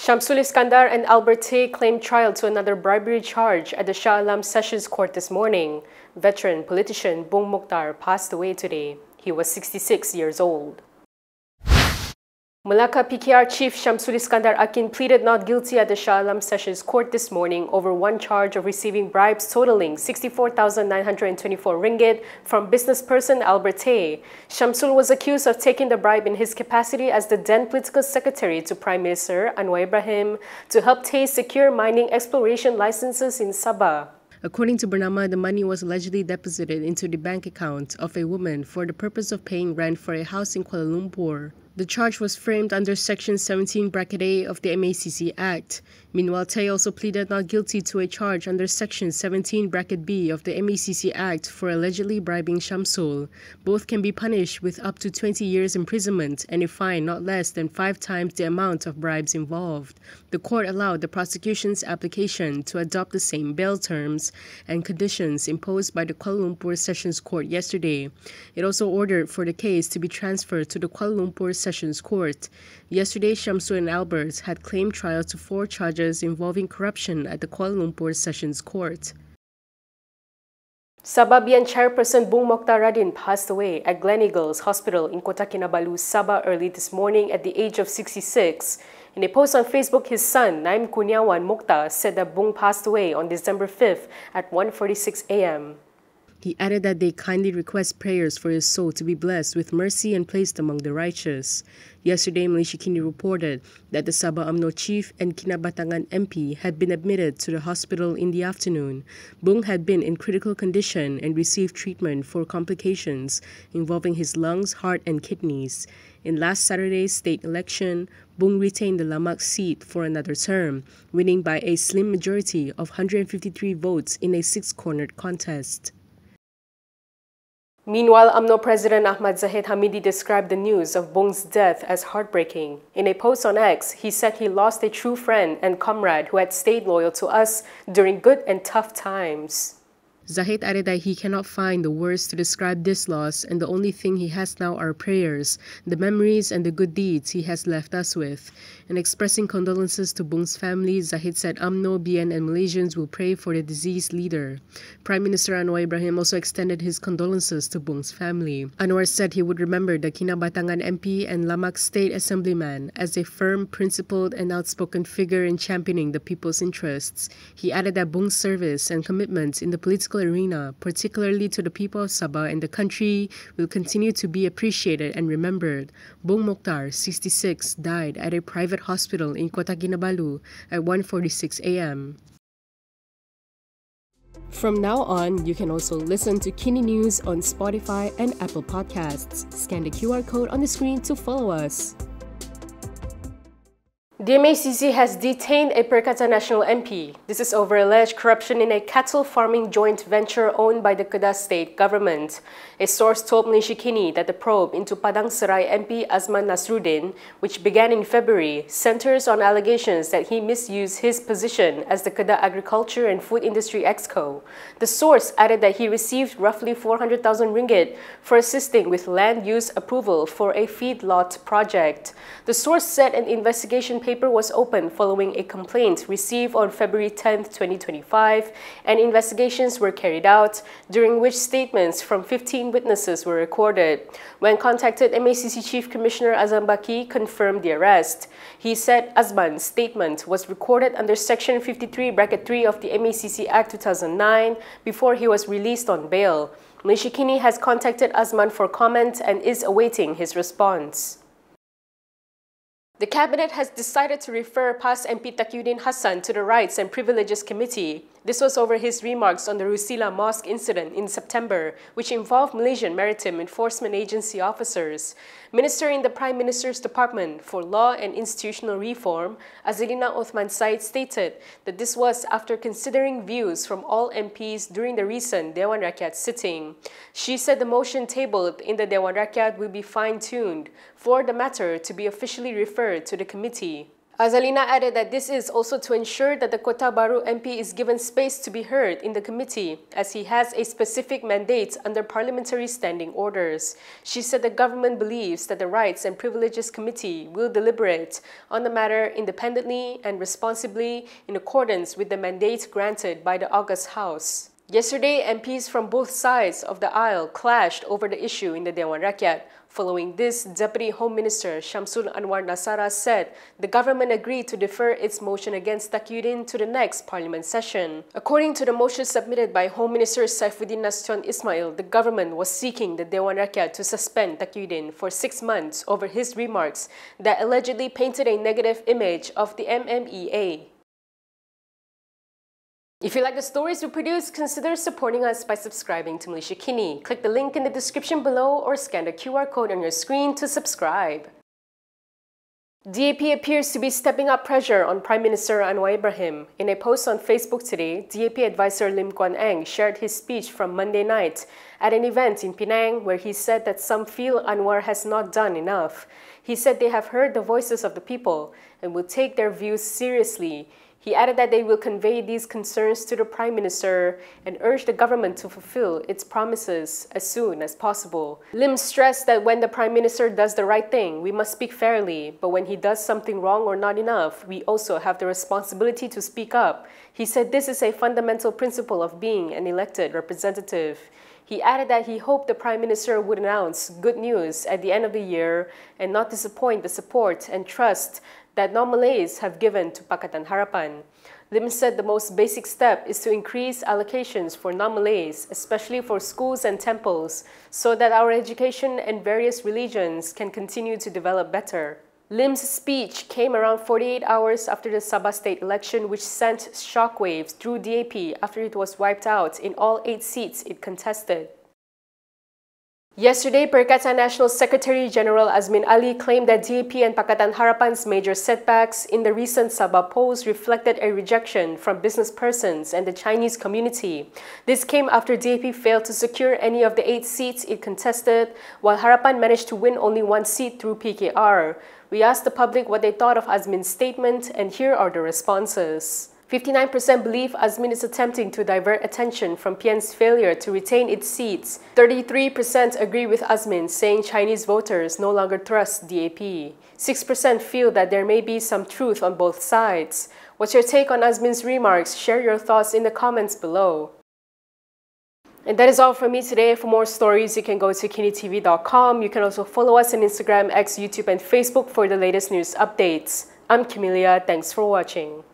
Shamsul Iskandar and Albert Tei claimed trial to another bribery charge at the Shah Alam Sessions Court this morning. Veteran politician Bung Moktar passed away today. He was 66 years old. Malacca PKR Chief Shamsul Iskandar Akin pleaded not guilty at the Shah Alam Sessions Court this morning over one charge of receiving bribes totaling 64,924 ringgit from businessperson Albert Tei. Shamsul was accused of taking the bribe in his capacity as the then political secretary to Prime Minister Anwar Ibrahim to help Tei secure mining exploration licenses in Sabah. According to Bernama, the money was allegedly deposited into the bank account of a woman for the purpose of paying rent for a house in Kuala Lumpur. The charge was framed under Section 17(a) of the MACC Act. Meanwhile, Tei also pleaded not guilty to a charge under Section 17(b) of the MACC Act for allegedly bribing Shamsul. Both can be punished with up to 20 years imprisonment and a fine not less than 5 times the amount of bribes involved. The court allowed the prosecution's application to adopt the same bail terms and conditions imposed by the Kuala Lumpur Sessions Court yesterday. It also ordered for the case to be transferred to the Kuala Lumpur Sessions Court. Yesterday, Shamsul and Albert had claimed trial to 4 charges involving corruption at the Kuala Lumpur Sessions Court. Sabah BN chairperson Bung Moktar Radin passed away at Gleneagles Hospital in Kota Kinabalu, Sabah early this morning at the age of 66. In a post on Facebook, his son, Naim Kurniawan Moktar, said that Bung passed away on December 5th at 1:46 a.m. He added that they kindly request prayers for his soul to be blessed with mercy and placed among the righteous. Yesterday, Malaysia Kini reported that the Sabah UMNO chief and Kinabatangan MP had been admitted to the hospital in the afternoon. Bung had been in critical condition and received treatment for complications involving his lungs, heart and kidneys. In last Saturday's state election, Bung retained the MACC seat for another term, winning by a slim majority of 153 votes in a 6-cornered contest. Meanwhile, UMNO President Ahmad Zahid Hamidi described the news of Bung's death as heartbreaking. In a post on X, he said he lost a true friend and comrade who had stayed loyal to us during good and tough times. Zahid added that he cannot find the words to describe this loss, and the only thing he has now are prayers, the memories and the good deeds he has left us with. In expressing condolences to Bung's family, Zahid said UMNO, BN and Malaysians will pray for the deceased leader. Prime Minister Anwar Ibrahim also extended his condolences to Bung's family. Anwar said he would remember the Kinabatangan MP and MACC State Assemblyman as a firm, principled and outspoken figure in championing the people's interests. He added that Bung's service and commitment in the political arena, particularly to the people of Sabah and the country, will continue to be appreciated and remembered. Bung Moktar, 66, died at a private hospital in Kota Kinabalu at 1:46 a.m. From now on, you can also listen to KiniNews on Spotify and Apple Podcasts. Scan the QR code on the screen to follow us. The MACC has detained a Perkata National MP. This is over alleged corruption in a cattle farming joint venture owned by the Kedah state government. A source told Malaysia Kini that the probe into Padang Serai MP Azman Nasruddin, which began in February, centers on allegations that he misused his position as the Kedah Agriculture and Food Industry Exco. The source added that he received roughly 400,000 ringgit for assisting with land use approval for a feedlot project. The source said an investigation paper was opened following a complaint received on February 10, 2025, and investigations were carried out, during which statements from 15 witnesses were recorded. When contacted, MACC Chief Commissioner Azam Baki confirmed the arrest. He said Azman's statement was recorded under Section 53(3) of the MACC Act 2009 before he was released on bail. Malaysia Kini has contacted Azman for comment and is awaiting his response. The Cabinet has decided to refer past MP Taqiyuddin Hassan to the Rights and Privileges Committee. This was over his remarks on the Rusila Mosque incident in September, which involved Malaysian Maritime Enforcement Agency officers. Minister in the Prime Minister's Department for Law and Institutional Reform, Azalina Othman Said, stated that this was after considering views from all MPs during the recent Dewan Rakyat sitting. She said the motion tabled in the Dewan Rakyat will be fine-tuned for the matter to be officially referred to the committee. Azalina added that this is also to ensure that the Kota Baru MP is given space to be heard in the committee, as he has a specific mandate under parliamentary standing orders. She said the government believes that the Rights and Privileges Committee will deliberate on the matter independently and responsibly in accordance with the mandate granted by the August House. Yesterday, MPs from both sides of the aisle clashed over the issue in the Dewan Rakyat. Following this, Deputy Home Minister Shamsul Anwar Nasara said the government agreed to defer its motion against Taqiyuddin to the next parliament session. According to the motion submitted by Home Minister Saifuddin Nasution Ismail, the government was seeking the Dewan Rakyat to suspend Taqiyuddin for 6 months over his remarks that allegedly painted a negative image of the MMEA. If you like the stories we produce, consider supporting us by subscribing to Malaysia Kini. Click the link in the description below or scan the QR code on your screen to subscribe. DAP appears to be stepping up pressure on Prime Minister Anwar Ibrahim. In a post on Facebook today, DAP advisor Lim Kuan Eng shared his speech from Monday night at an event in Penang where he said that some feel Anwar has not done enough. He said they have heard the voices of the people and will take their views seriously. He added that they will convey these concerns to the Prime Minister and urge the government to fulfill its promises as soon as possible. Lim stressed that when the Prime Minister does the right thing, we must speak fairly, but when he does something wrong or not enough, we also have the responsibility to speak up. He said this is a fundamental principle of being an elected representative. He added that he hoped the Prime Minister would announce good news at the end of the year and not disappoint the support and trust that non-Malays have given to Pakatan Harapan. Lim said the most basic step is to increase allocations for non-Malays, especially for schools and temples, so that our education and various religions can continue to develop better. Lim's speech came around 48 hours after the Sabah state election, which sent shockwaves through DAP after it was wiped out in all 8 seats it contested. Yesterday, Perikatan National Secretary General Azmin Ali claimed that DAP and Pakatan Harapan's major setbacks in the recent Sabah polls reflected a rejection from business persons and the Chinese community. This came after DAP failed to secure any of the 8 seats it contested, while Harapan managed to win only 1 seat through PKR. We asked the public what they thought of Azmin's statement, and here are the responses. 59% believe Azmin is attempting to divert attention from PN's failure to retain its seats. 33% agree with Azmin, saying Chinese voters no longer trust DAP. 6% feel that there may be some truth on both sides. What's your take on Azmin's remarks? Share your thoughts in the comments below. And that is all from me today. For more stories, you can go to KiniTv.com. You can also follow us on Instagram, X, YouTube, and Facebook for the latest news updates. I'm Camelia. Thanks for watching.